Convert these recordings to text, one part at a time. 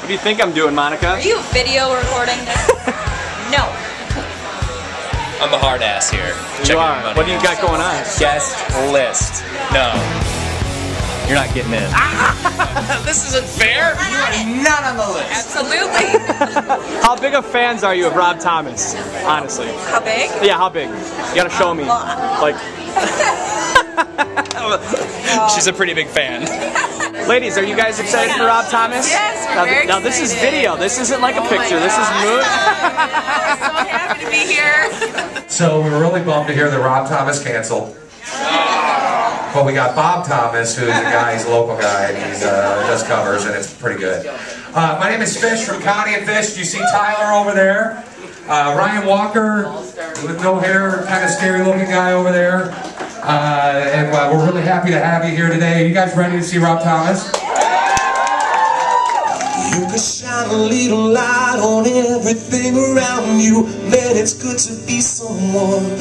do you think I'm doing, Monica? Are you video recording this? No. I'm the hard ass here. You are. What do you got going on? Guest list. No. You're not getting in. This isn't fair. You are not on the list. Absolutely. How big of fans are you of Rob Thomas? Honestly. How big? Yeah, how big? You gotta show me. Like. She's a pretty big fan. Ladies, are you guys excited for Rob Thomas? Yes, we're very now this is video. This isn't like a picture. This is mood. I'm so happy to be here. So we were really bummed to hear that Rob Thomas canceled. But we got Bob Thomas, who's a guy, he's a local guy, and he does covers, and it's pretty good. My name is Fish from Connie and Fish. Do you see Tyler over there? Ryan Walker, with no hair, kind of scary looking guy over there. And we're really happy to have you here today. Are you guys ready to see Rob Thomas? You can shine a little light on everything around you. Man, it's good to be someone.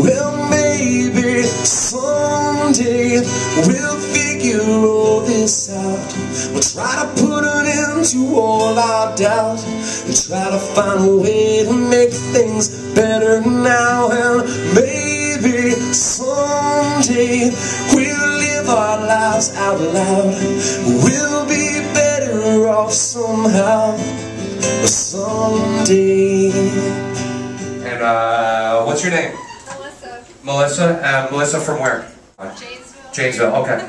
Well, maybe someday we'll figure all this out. We'll try to put an end to all our doubt and try to find a way to make things better now. And maybe someday we'll live our lives out loud. We'll be better off somehow, someday. And what's your name? Melissa. Melissa from where? Janesville. Janesville, okay.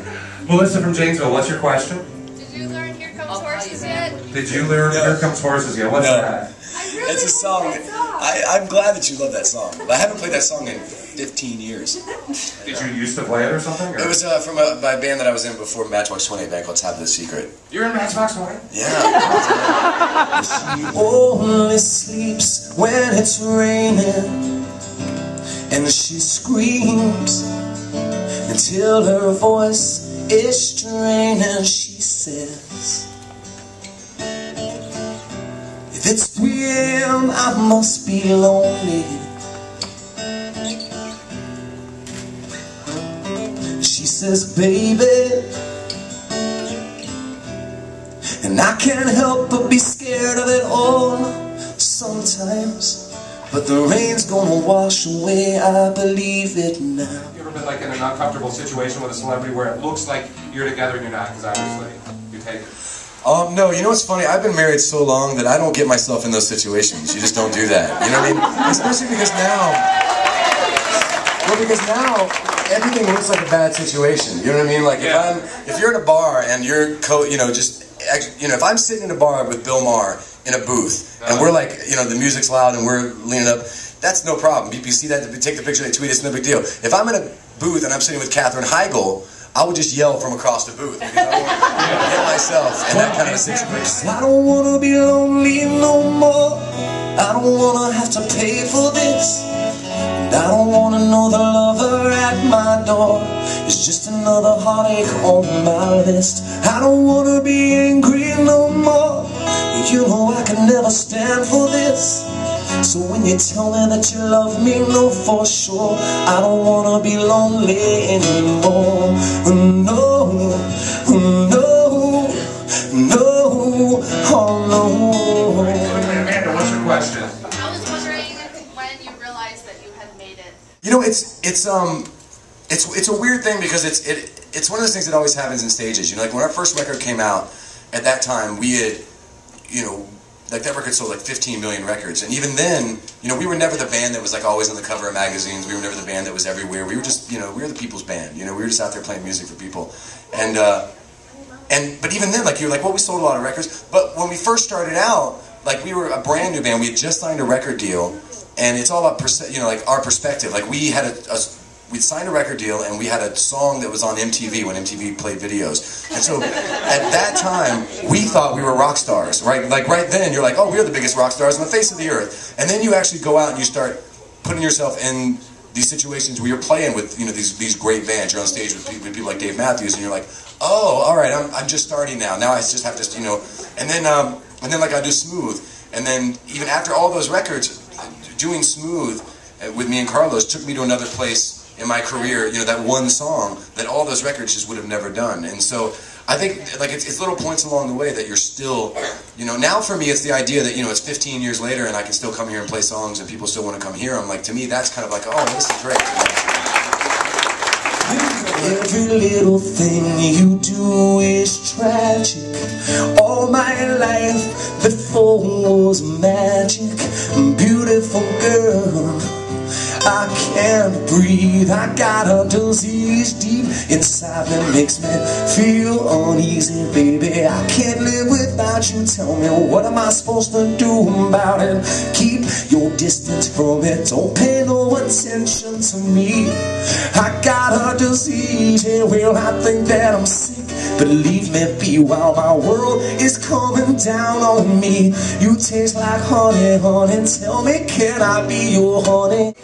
Melissa from Janesville, what's your question? Did you learn Here Comes Horses yet? Did you learn Here Comes Horses yet? What's that? It's a song. I'm glad that you love that song. I haven't played that song in 15 years. Did you used to play it or something? Or? It was from my band that I was in before Matchbox 20, a band called Top of the Secret. You're in Matchbox 20? Yeah. She only sleeps when it's raining, and she screams until her voice is straining. She says, if it's 3 AM, I must be lonely. She says, baby, and I can't help but be scared of it all sometimes. But the rain's gonna wash away, I believe it now. You ever been like in an uncomfortable situation with a celebrity where it looks like you're together and you're not, because obviously you take it? No, you know what's funny? I've been married so long that I don't get myself in those situations. You just don't do that. You know what I mean? Especially because now, everything looks like a bad situation. You know what I mean? Like if you're in a bar and you're if I'm sitting in a bar with Bill Maher in a booth and we're like, the music's loud and we're leaning up, that's no problem. You see that, take the picture, they tweet, it's no big deal. If I'm in a booth and I'm sitting with Katherine Heigl, I would just yell from across the booth because I don't want to get myself in that kind of a situation. I don't want to be lonely no more. I don't want to have to pay for this. And I don't want to know the lover at my door is just another heartache on my list. I don't want to be angry no more. You know I can never stand for this. So when you tell me that you love me, know for sure I don't wanna be lonely anymore. No, no, no, oh no. Amanda, what's your question? I was wondering when you realized that you had made it. You know, it's a weird thing because it's one of those things that always happens in stages. Like when our first record came out, at that time we had, like that record sold like 15 million records, and even then, we were never the band that was like always on the cover of magazines. We were never the band that was everywhere. We were just, we were the people's band. We were just out there playing music for people, but even then, like we sold a lot of records. But when we first started out, like we were a brand new band. We had just signed a record deal, and it's all about like our perspective. Like we had we'd signed a record deal and we had a song that was on MTV when MTV played videos. And so at that time, we thought we were rock stars, right? Like right then, you're like, oh, we're the biggest rock stars on the face of the earth. And then you actually go out and you start putting yourself in these situations where you're playing with, these great bands. You're on stage with people like Dave Matthews and you're like, oh, all right, I'm just starting now. Now I just have to, and then like I do Smooth. And then even after all those records, doing Smooth with me and Carlos took me to another place in my career, that one song that all those records just would have never done. And so I think like it's little points along the way that you're still, you know, now for me it's the idea that, you know, it's 15 years later and I can still come here and play songs and people still want to come hear them. Like, to me, that's kind of like, oh, this is great. Every little thing you do is tragic. All my life before was magic. Beautiful girl, I can't breathe. I got a disease deep inside that makes me feel uneasy, baby. I can't live without you. Tell me, what am I supposed to do about it? Keep your distance from it. Don't pay no attention to me. I got a disease, and well, I think that I'm sick. Believe me, be while my world is coming down on me. You taste like honey, honey. Tell me, can I be your honey?